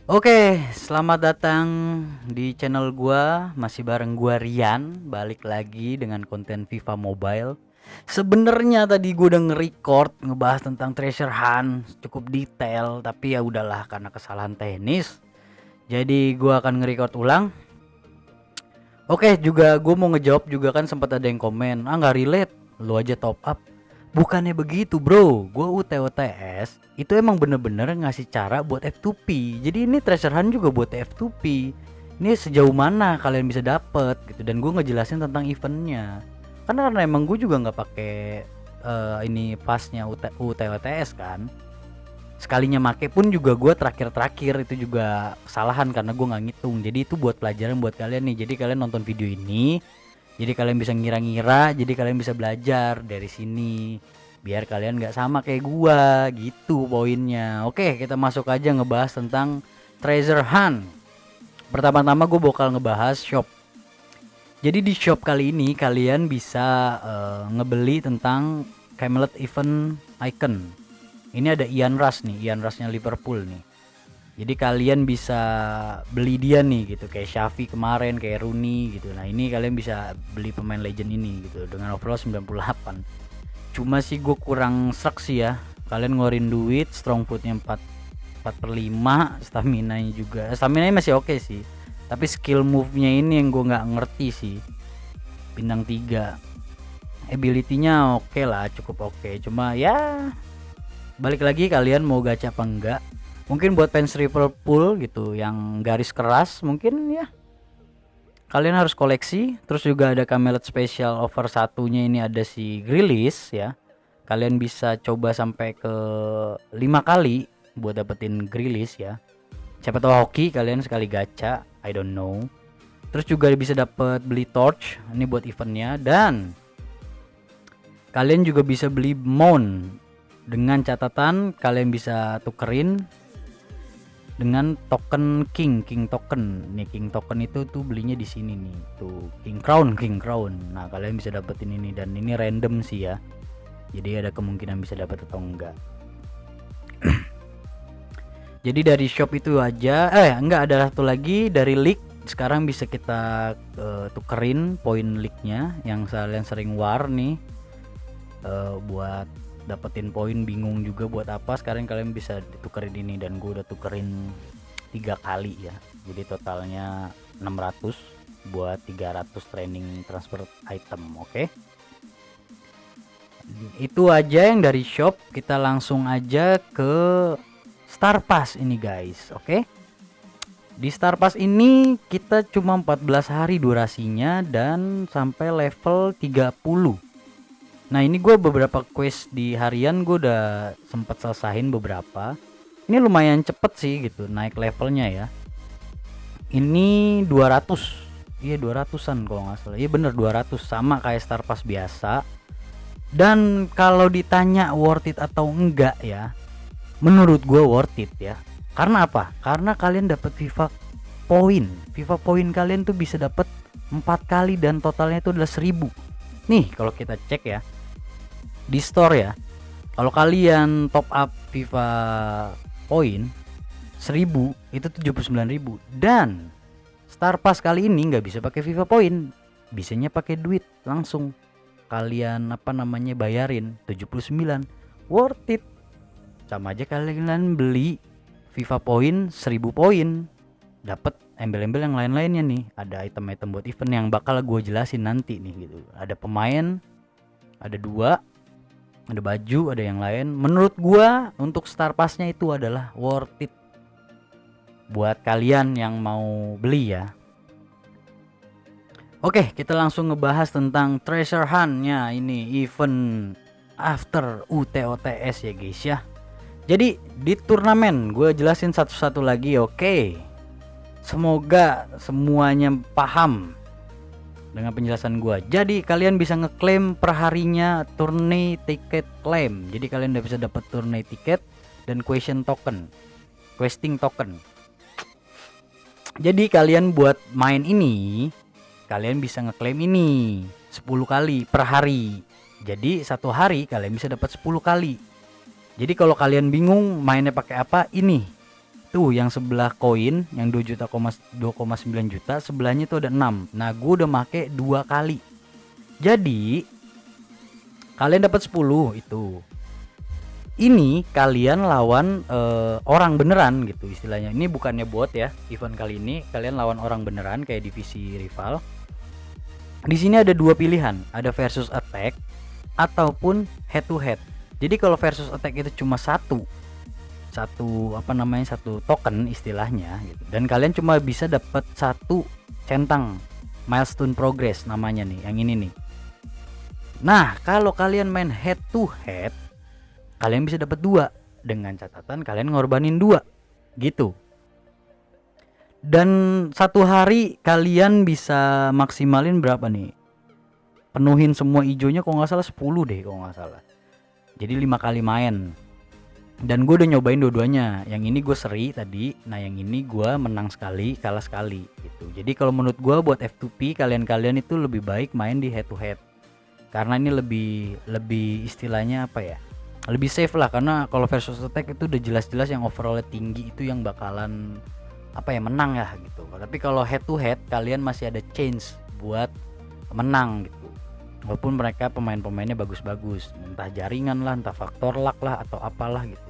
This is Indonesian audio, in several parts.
Oke, selamat datang di channel gua. Masih bareng gua Rian, balik lagi dengan konten FIFA Mobile. Sebenarnya tadi gua udah nge-record ngebahas tentang Treasure Hunt cukup detail, tapi ya udahlah karena kesalahan teknis. Jadi gua akan nge-record ulang. Oke, juga gua mau ngejawab juga kan sempat ada yang komen, "Ah, nggak relate, lu aja top up." Bukannya begitu bro, gue UTOTS itu emang bener-bener ngasih cara buat F2P. Jadi ini Treasure Hunt juga buat F2P. Ini sejauh mana kalian bisa dapet gitu. Dan gue ngejelasin tentang eventnya. Karena emang gue juga nggak pakai ini pasnya UTOTS kan. Sekalinya make pun juga gue terakhir itu juga kesalahan karena gue nggak ngitung. Jadi itu buat pelajaran buat kalian nih. Jadi kalian nonton video ini, jadi kalian bisa ngira-ngira, jadi kalian bisa belajar dari sini. Biar kalian nggak sama kayak gua, gitu poinnya. Oke, kita masuk aja ngebahas tentang Treasure Hunt. Pertama-tama gue bakal ngebahas shop. Jadi di shop kali ini kalian bisa ngebeli tentang Camelot Event Icon. Ini ada Ian Rush nih, Ian Rushnya Liverpool nih. Jadi kalian bisa beli dia nih gitu, kayak Xavi kemarin, kayak Rooney gitu. Nah ini kalian bisa beli pemain legend ini gitu dengan overall 98. Cuma sih gue kurang serak sih ya. Kalian ngeluarin duit, strong footnya 4/5, stamina nya juga. Stamina nya masih oke sih. Tapi skill move-nya ini yang gue nggak ngerti sih. Bintang 3. Ability-nya oke lah, cukup oke. Cuma ya balik lagi kalian mau gacha apa enggak. Mungkin buat fans Liverpool gitu yang garis keras mungkin ya kalian harus koleksi. Terus juga ada Camelot Special over satunya ini ada si Grealish ya. Kalian bisa coba sampai ke 5 kali buat dapetin Grealish ya. Siapa tahu hoki kalian sekali gacha, I don't know. Terus juga bisa dapat beli torch ini buat eventnya, dan kalian juga bisa beli mount dengan catatan kalian bisa tukerin dengan token king token. Nih king token itu tuh belinya di sini nih, tuh king crown. Nah kalian bisa dapetin ini, dan ini random sih ya, jadi ada kemungkinan bisa dapat atau enggak. Jadi dari shop itu aja, enggak, ada satu lagi dari league. Sekarang bisa kita tukerin poin league-nya yang kalian sering war nih, buat dapetin poin. Bingung juga buat apa, sekarang kalian bisa ditukerin ini, dan gue udah tukerin 3 kali ya. Jadi totalnya 600 buat 300 training transfer item. Oke. Itu aja yang dari shop. Kita langsung aja ke Star Pass ini guys. Oke. Di Star Pass ini kita cuma 14 hari durasinya dan sampai level 30. Nah ini gue beberapa quest di harian gue udah sempet selesain beberapa. Ini lumayan cepet sih gitu naik levelnya ya. Ini 200. Iya 200-an kalau nggak salah. Iya bener 200, sama kayak Star Pass biasa. Dan kalau ditanya worth it atau enggak ya, menurut gue worth it ya. Karena apa? Karena kalian dapat FIFA point. FIFA point kalian tuh bisa dapat 4 kali dan totalnya itu adalah 1000. Nih kalau kita cek ya di store ya, kalau kalian top up FIFA point 1000 itu 79.000. Dan Star Pass kali ini nggak bisa pakai FIFA point, bisanya pakai duit langsung. Kalian bayarin 79. Worth it. Sama aja kalian beli FIFA point 1000 poin, dapat embel-embel yang lain-lainnya nih. Ada item-item buat event yang bakal gue jelasin nanti nih gitu. Ada pemain, ada 2, ada baju, ada yang lain. Menurut gua untuk Star Pass-nya itu adalah worth it buat kalian yang mau beli ya. Oke, kita langsung ngebahas tentang Treasure Hunt-nya ini, event after UTOTS ya guys ya. Jadi di turnamen gue jelasin satu-satu lagi. Oke. Semoga semuanya paham dengan penjelasan gua. Jadi kalian bisa ngeklaim perharinya tourney ticket claim. Jadi kalian udah bisa dapat tourney ticket dan questing token. Jadi kalian buat main ini, kalian bisa ngeklaim ini 10 kali per hari. Jadi satu hari kalian bisa dapat 10 kali. Jadi kalau kalian bingung mainnya pakai apa, ini Tuh yang sebelah koin yang 2,9 juta sebelahnya tuh ada 6. Nah, gue udah make 2 kali. Jadi kalian dapat 10 itu. Ini kalian lawan orang beneran gitu istilahnya. Ini bukannya bot ya. Event kali ini kalian lawan orang beneran kayak divisi rival. Di sini ada 2 pilihan, ada versus attack ataupun head to head. Jadi kalau versus attack itu cuma satu token istilahnya gitu. Dan kalian cuma bisa dapat 1 centang milestone progress namanya nih, yang ini nih. Nah, kalau kalian main head to head, kalian bisa dapat 2 dengan catatan kalian ngorbanin 2 gitu. Dan 1 hari kalian bisa maksimalin berapa nih? Penuhin semua ijonya kalau nggak salah 10 deh kalau nggak salah. Jadi 5 kali main. Dan gue udah nyobain dua-duanya. Yang ini gue seri tadi, nah yang ini gue menang sekali, kalah sekali gitu. Jadi kalau menurut gue buat F2P kalian itu lebih baik main di head to head. Karena ini lebih istilahnya apa ya? Lebih safe lah, karena kalau versus attack itu udah jelas-jelas yang overallnya tinggi itu yang bakalan menang ya gitu. Tapi kalau head to head kalian masih ada chance buat menang gitu. Walaupun mereka pemain-pemainnya bagus-bagus, entah jaringan lah, entah faktor luck lah atau apalah gitu.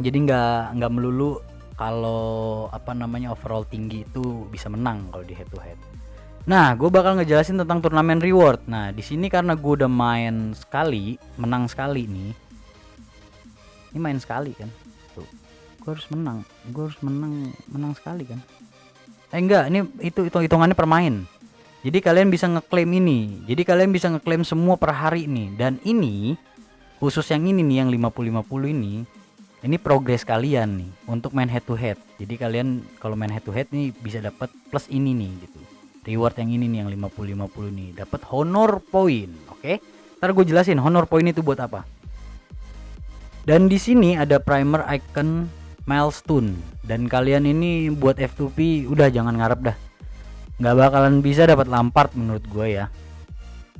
Jadi nggak melulu kalau overall tinggi itu bisa menang kalau di head to head. Nah, gue bakal ngejelasin tentang turnamen reward. Nah, di sini karena gue udah main sekali, menang sekali nih. Ini main sekali kan? Tuh. Gue harus menang sekali kan? Enggak, ini itu hitungannya per main. Jadi kalian bisa ngeklaim ini. Jadi kalian bisa ngeklaim semua per hari nih. Dan ini khusus yang ini nih yang 50-50 ini progres kalian nih untuk main head to head. Jadi kalian kalau main head to head nih bisa dapat plus ini nih gitu. Reward yang ini nih yang 50-50 nih dapat honor point. Oke? Ntar gue jelasin honor point itu buat apa. Dan di sini ada primer icon milestone. Dan kalian ini buat F2P udah jangan ngarep dah. Nggak bakalan bisa dapat Lampard menurut gue ya.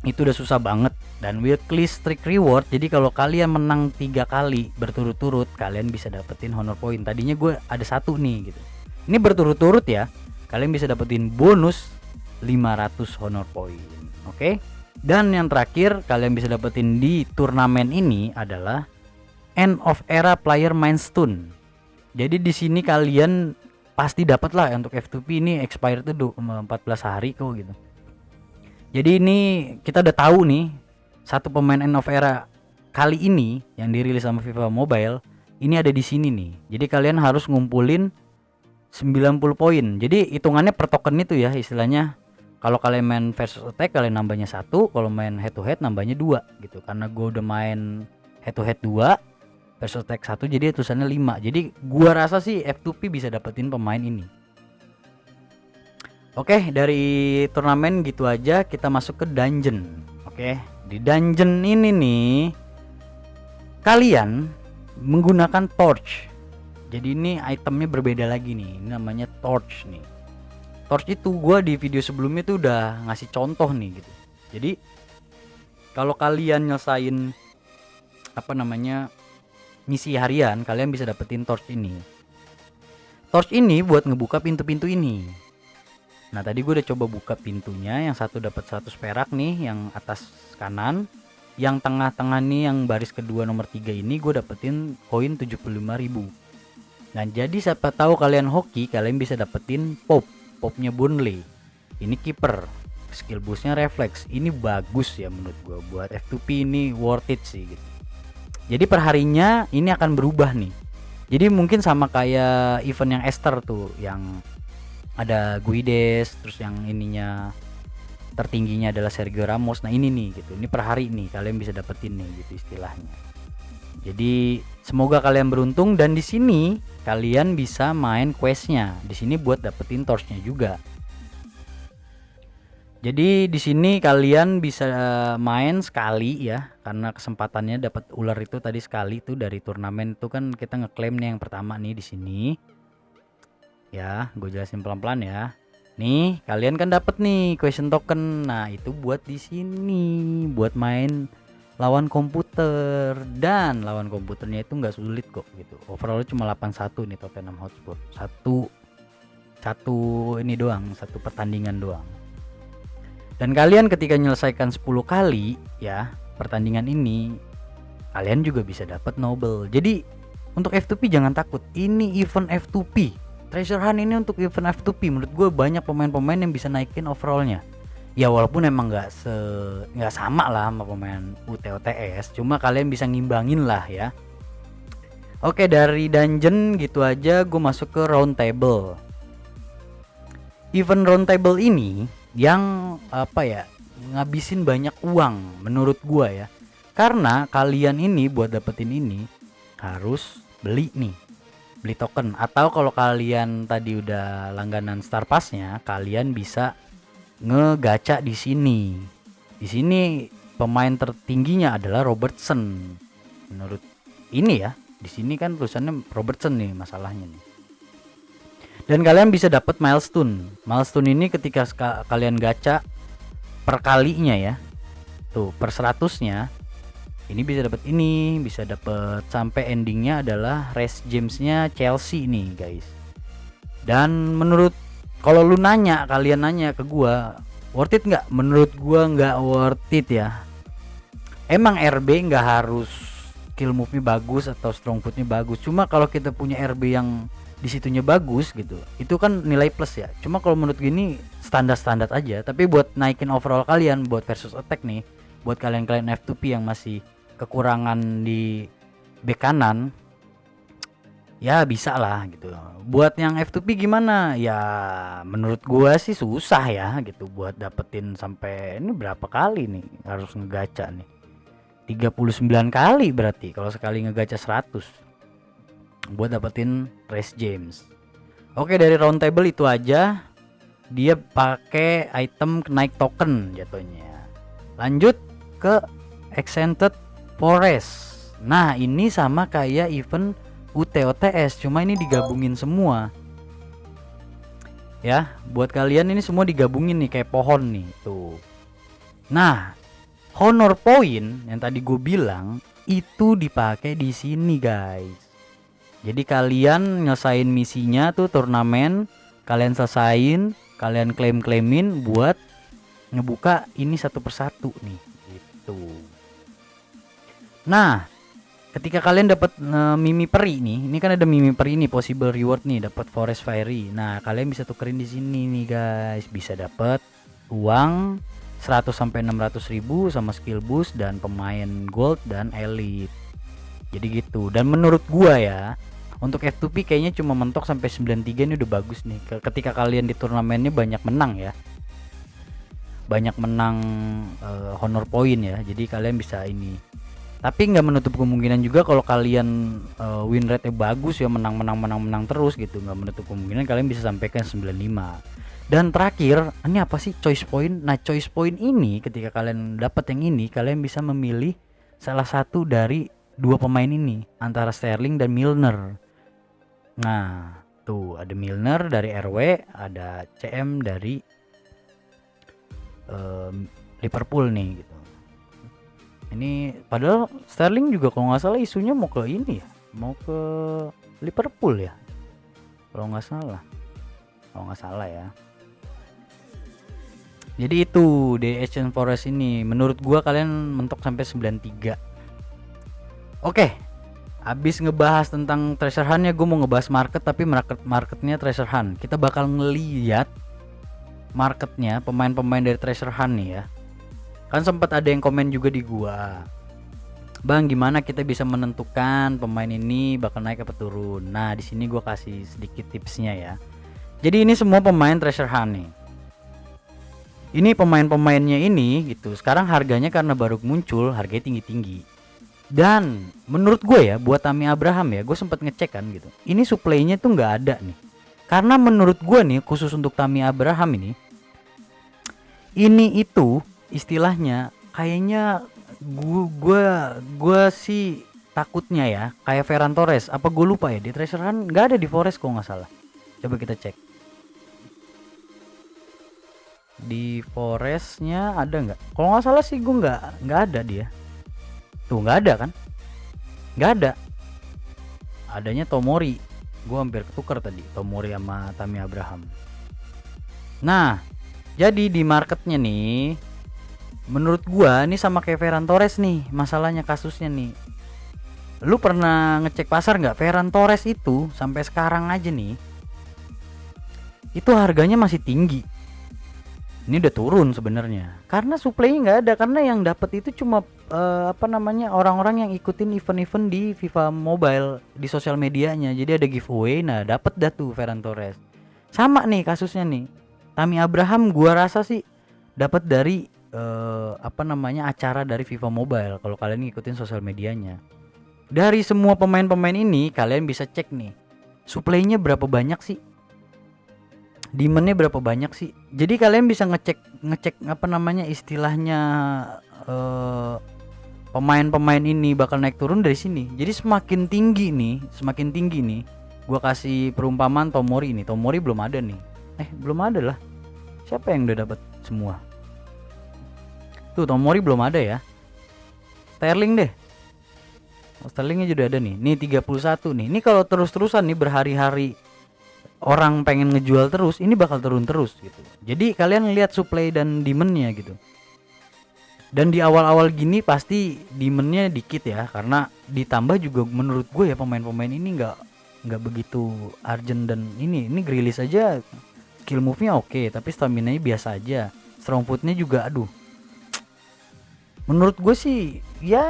Itu udah susah banget. Dan weekly streak reward, jadi kalau kalian menang 3 kali berturut-turut kalian bisa dapetin honor point. Tadinya gue ada 1 nih gitu. Ini berturut-turut ya. Kalian bisa dapetin bonus 500 honor point. Oke? Dan yang terakhir kalian bisa dapetin di turnamen ini adalah end of era player milestone. Jadi di sini kalian pasti dapat lah untuk F2P ini expire tuh 14 hari kok gitu. Jadi ini kita udah tahu nih satu pemain end of era kali ini yang dirilis sama FIFA Mobile ini ada di sini nih. Jadi kalian harus ngumpulin 90 poin. Jadi hitungannya per token itu ya istilahnya. Kalau kalian main versus attack kalian nambahnya 1, kalau main head to head nambahnya 2 gitu. Karena gue udah main head to head 2 versus attack 1 jadi tulisannya 5. Jadi gua rasa sih F2P bisa dapetin pemain ini. Oke, dari turnamen gitu aja kita masuk ke dungeon. Oke, di dungeon ini nih kalian menggunakan torch. Jadi ini itemnya berbeda lagi nih. Ini namanya torch nih. Torch itu gua di video sebelumnya tuh udah ngasih contoh nih gitu. Jadi kalau kalian nyelesain misi harian kalian bisa dapetin torch ini. Torch ini buat ngebuka pintu-pintu ini. Nah tadi gue udah coba buka pintunya, yang satu dapat 100 perak nih yang atas kanan, yang tengah-tengah nih yang baris kedua nomor 3 ini gue dapetin koin 75.000. Nah jadi siapa tahu kalian hoki kalian bisa dapetin popnya Burnley. Ini kiper, skill boostnya refleks. Ini bagus ya menurut gue, buat F2P ini worth it sih gitu. Jadi perharinya ini akan berubah nih. Jadi mungkin sama kayak event yang Esther tuh, yang ada Guides, terus yang ininya tertingginya adalah Sergio Ramos. Nah ini nih gitu. Ini per hari nih kalian bisa dapetin nih gitu istilahnya. Jadi semoga kalian beruntung dan di sini kalian bisa main questnya. Di sini buat dapetin torchnya juga. Jadi di sini kalian bisa main sekali ya, karena kesempatannya dapat ular itu tadi sekali tuh dari turnamen itu kan kita ngeklaim nih yang pertama nih di sini. Ya, gue jelasin pelan-pelan ya. Nih, kalian kan dapat nih question token. Nah, itu buat di sini, buat main lawan komputer, dan lawan komputernya itu nggak sulit kok gitu. Overall cuma 8-1 nih Tottenham Hotspur. Satu ini doang, satu pertandingan doang. Dan kalian ketika menyelesaikan 10 kali ya pertandingan ini, kalian juga bisa dapat Nobel. Jadi untuk F2P jangan takut. Ini event F2P. Treasure Hunt ini untuk event F2P. Menurut gue banyak pemain-pemain yang bisa naikin overallnya. Ya walaupun emang nggak sama lah sama pemain UTOTS, cuma kalian bisa ngimbangin lah ya. Oke, dari dungeon gitu aja gue masuk ke round table. Event round table ini yang ngabisin banyak uang menurut gua ya. Karena kalian ini buat dapetin ini harus beli token, atau kalau kalian tadi udah langganan Star Pass-nya, kalian bisa ngegacha di sini. Di sini pemain tertingginya adalah Robertson. Menurut ini ya, di sini kan tulisannya Robertson nih masalahnya nih. Dan kalian bisa dapat milestone. Milestone ini ketika kalian gacha per kalinya ya. Tuh, per 100-nya ini bisa dapat sampai endingnya adalah race James-nya Chelsea nih, guys. Dan menurut kalau kalian nanya ke gua, worth it nggak? Menurut gua nggak worth it ya. Emang RB nggak harus skill move-nya bagus atau strong foot-nya bagus. Cuma kalau kita punya RB yang disitunya bagus gitu, itu kan nilai plus ya. Cuma kalau menurut gini standar aja. Tapi buat naikin overall kalian, buat versus attack nih, buat kalian F2P yang masih kekurangan di bek kanan, ya bisa lah gitu. Buat yang F2P gimana? Ya menurut gua sih susah ya gitu buat dapetin sampai ini berapa kali nih harus ngegacha nih. 39 kali berarti kalau sekali ngegacha 100 buat dapetin Race James. Oke, dari round table itu aja. Dia pakai item naik token jatuhnya. Lanjut ke Enchanted Forest. Nah, ini sama kayak event UTOTS, cuma ini digabungin semua. Ya, buat kalian ini semua digabungin nih kayak pohon nih, tuh. Nah, honor point yang tadi gue bilang itu dipakai di sini, guys. Jadi kalian nyelesain misinya tuh turnamen, kalian selesain, kalian claimin buat ngebuka ini satu persatu nih, gitu. Nah, ketika kalian dapat mimi peri nih, ini kan ada mimi peri nih, possible reward nih, dapat forest fairy. Nah, kalian bisa tukerin di sini nih, guys. Bisa dapat uang 100 sampai 600 ribu sama skill boost dan pemain gold dan elite. Jadi gitu. Dan menurut gua ya, untuk F2P kayaknya cuma mentok sampai 93 ini udah bagus nih. Ketika kalian di turnamennya banyak menang ya. Banyak menang honor point ya. Jadi kalian bisa ini. Tapi nggak menutup kemungkinan juga kalau kalian win rate-nya bagus ya, menang terus gitu, nggak menutup kemungkinan kalian bisa sampai ke 95. Dan terakhir, ini apa sih choice point? Nah, choice point ini ketika kalian dapat yang ini, kalian bisa memilih salah satu dari dua pemain ini antara Sterling dan Milner. Nah, tuh ada Milner dari RW, ada CM dari Liverpool nih gitu. Ini padahal Sterling juga kalau nggak salah isunya mau ke ini ya, mau ke Liverpool ya, kalau nggak salah ya. Jadi itu di Ancient Forest ini menurut gua kalian mentok sampai 93. Oke, habis ngebahas tentang Treasure Hunt ya, gua mau ngebahas market, tapi marketnya Treasure Hunt. Kita bakal ngeliat marketnya pemain-pemain dari Treasure Hunt nih ya. Kan sempat ada yang komen juga di gua, Bang, gimana kita bisa menentukan pemain ini bakal naik apa turun? Nah, di sini gua kasih sedikit tipsnya ya. Jadi ini semua pemain Treasure Hunt nih. Ini pemain-pemainnya ini gitu. Sekarang harganya karena baru muncul, harganya tinggi-tinggi. Dan menurut gue ya, buat Tammy Abraham ya, gue sempat ngecek kan gitu. Ini supply-nya tuh nggak ada nih. Karena menurut gue nih, khusus untuk Tammy Abraham ini itu istilahnya kayaknya gue sih takutnya ya kayak Ferran Torres, apa gue lupa ya, di Treasure Hunt nggak ada di Forest kok nggak salah. Coba kita cek di Forestnya ada nggak? Kalau nggak salah sih gue nggak ada dia. Tuh nggak ada kan? Nggak ada. Adanya Tomori. Gue hampir ketukar tadi Tomori sama Tammy Abraham. Nah, jadi di marketnya nih, menurut gua ini sama kayak Ferran Torres nih, masalahnya kasusnya nih. Lu pernah ngecek pasar nggak? Ferran Torres itu sampai sekarang aja nih, itu harganya masih tinggi. Ini udah turun sebenarnya, karena supply-nya nggak ada, karena yang dapat itu cuma orang-orang yang ikutin event-event di FIFA Mobile di sosial medianya. Jadi ada giveaway, nah dapat dah tuh Ferran Torres. Sama nih kasusnya nih. Tammy Abraham gua rasa sih dapat dari acara dari FIFA Mobile kalau kalian ngikutin sosial medianya. Dari semua pemain-pemain ini kalian bisa cek nih, supply-nya berapa banyak sih? Demandnya berapa banyak sih? Jadi kalian bisa ngecek istilahnya pemain-pemain ini bakal naik turun dari sini. Jadi semakin tinggi nih, gua kasih perumpamaan Tomori ini. Tomori belum ada nih. Belum ada lah. Siapa yang udah dapat semua? Tuh Tomori belum ada ya. Sterling deh. Sterlingnya juga ada nih. Nih 31 nih. Ini kalau terus-terusan nih berhari-hari orang pengen ngejual terus, ini bakal turun terus gitu. Jadi kalian lihat supply dan demandnya gitu. Dan di awal-awal gini pasti demandnya dikit ya, karena ditambah juga menurut gue ya pemain-pemain ini nggak begitu urgent. Dan ini Grealish aja skill move-nya oke, tapi stamina-nya biasa aja. Strong foot-nya juga aduh. Menurut gue sih ya,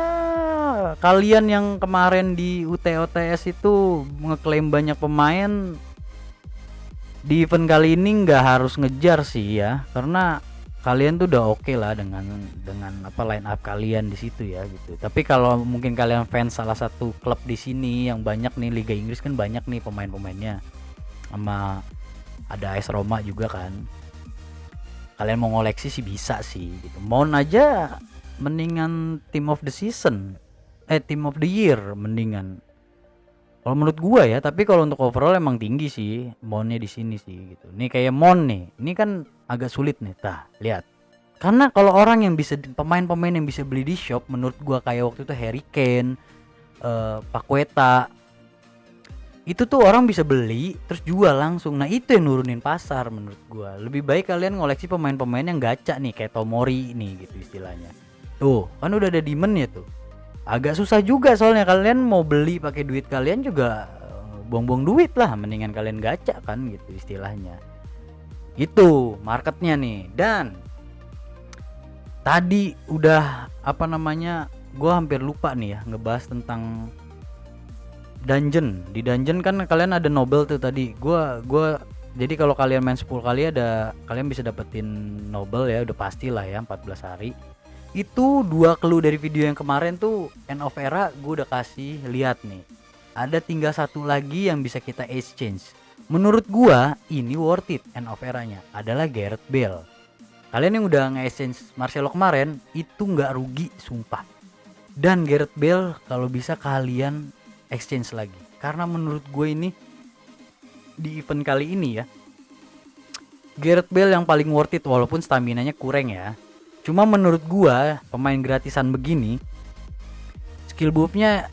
kalian yang kemarin di UTOTS itu ngeklaim banyak pemain, di event kali ini nggak harus ngejar sih ya, karena kalian tuh udah oke lah dengan line up kalian di situ ya gitu. Tapi kalau mungkin kalian fans salah satu klub di sini yang banyak nih, Liga Inggris kan banyak nih pemain-pemainnya, sama ada AS Roma juga kan. Kalian mau ngoleksi sih bisa sih gitu. Mon aja mendingan team of the season, team of the year mendingan. Kalau menurut gua ya, tapi kalau untuk overall emang tinggi sih Monnya di sini sih gitu. Nih kayak Mon nih, ini kan agak sulit nih. Tah, lihat. Karena kalau orang yang bisa, pemain-pemain yang bisa beli di shop, menurut gua kayak waktu itu Harry Kane, Paqueta, itu tuh orang bisa beli terus jual langsung. Nah itu yang nurunin pasar menurut gua. Lebih baik kalian ngoleksi pemain-pemain yang gacha nih, kayak Tomori nih gitu istilahnya. Tuh kan udah ada demand ya tuh. Agak susah juga soalnya kalian mau beli pakai duit kalian juga buang-buang duit lah, mendingan kalian gacha kan gitu istilahnya. Itu marketnya nih. Dan tadi udah gua hampir lupa nih ya ngebahas tentang dungeon. Di dungeon kan kalian ada Nobel tuh tadi. Gua jadi kalau kalian main 10 kali kalian bisa dapetin Nobel ya, udah pastilah ya 14 hari. Itu 2 clue dari video yang kemarin tuh End of Era gue udah kasih lihat nih. Ada tinggal 1 lagi yang bisa kita exchange. Menurut gua ini worth it End of Era-nya adalah Gareth Bale. Kalian yang udah nge-exchange Marcelo kemarin itu nggak rugi sumpah. Dan Gareth Bale kalau bisa kalian exchange lagi, karena menurut gue ini di event kali ini ya, Gareth Bale yang paling worth it walaupun stamina-nya kurang ya. Cuma menurut gua pemain gratisan begini skill boostnya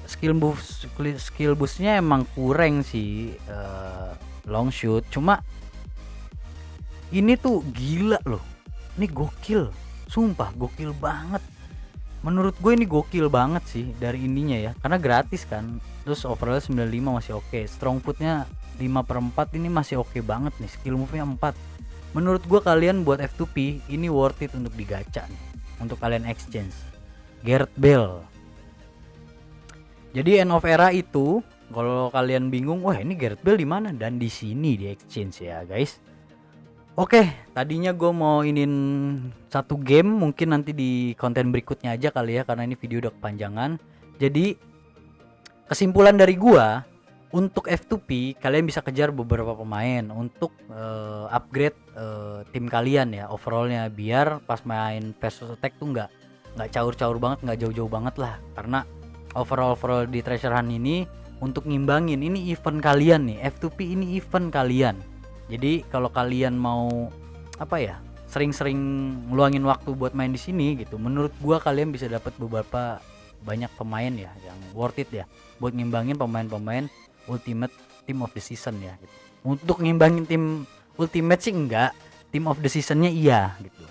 emang kurang sih, long shoot. Cuma ini tuh gila loh, ini gokil, sumpah gokil banget. Menurut gue ini gokil banget sih dari ininya ya, karena gratis kan. Terus overall 95 masih oke, strong footnya 5/4 ini masih oke banget nih, skill move-nya 4. Menurut gue kalian buat F2P ini worth it untuk digacha nih, untuk kalian exchange Gareth Bale. Jadi End of Era itu kalau kalian bingung, wah ini Gareth Bale di mana? Dan di sini di exchange ya guys. Oke, tadinya gue mau inin 1 game, mungkin nanti di konten berikutnya aja kali ya, karena ini video udah kepanjangan. Jadi kesimpulan dari gua, untuk F2P kalian bisa kejar beberapa pemain untuk upgrade tim kalian ya overallnya, biar pas main versus attack tuh nggak caur-caur banget, nggak jauh-jauh banget lah. Karena overall di treasure hunt ini untuk ngimbangin, ini event kalian nih, F2P ini event kalian. Jadi kalau kalian mau sering-sering ngeluangin waktu buat main di sini gitu, menurut gua kalian bisa dapat beberapa banyak pemain ya yang worth it ya buat ngimbangin pemain-pemain Ultimate Team of the Season ya gitu. Untuk ngimbangin tim Ultimate sih enggak, Team of the Seasonnya iya gitu.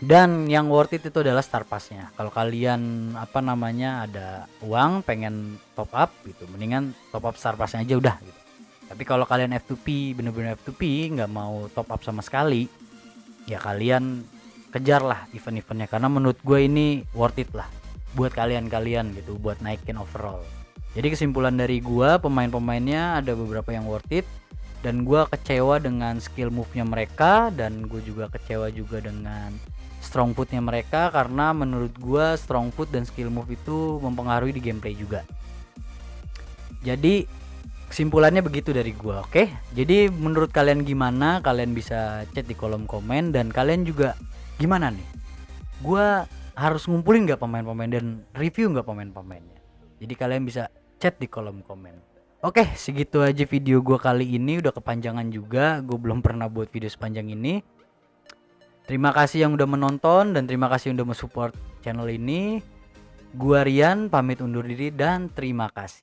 Dan yang worth it itu adalah Star Pass-nya. Kalau kalian ada uang pengen top up gitu, mendingan top up Star Pass-nya aja udah gitu. Tapi kalau kalian F2P, bener-bener F2P nggak mau top up sama sekali, ya kalian kejar lah event-eventnya, karena menurut gue ini worth it lah buat kalian gitu, buat naikin overall. Jadi kesimpulan dari gue, pemain-pemainnya ada beberapa yang worth it, dan gue kecewa dengan skill move-nya mereka, dan gue juga kecewa juga dengan strong foot-nya mereka, karena menurut gue strong foot dan skill move itu mempengaruhi di gameplay juga. Jadi kesimpulannya begitu dari gua, oke? Jadi menurut kalian gimana? Kalian bisa chat di kolom komen, dan kalian juga gimana nih? Gua harus ngumpulin nggak pemain-pemain dan review nggak pemain-pemainnya? Jadi kalian bisa chat di kolom komen. Oke, segitu aja video gua kali ini, udah kepanjangan juga. Gue belum pernah buat video sepanjang ini. Terima kasih yang udah menonton dan terima kasih yang udah mensupport channel ini. Gua Rian pamit undur diri dan terima kasih.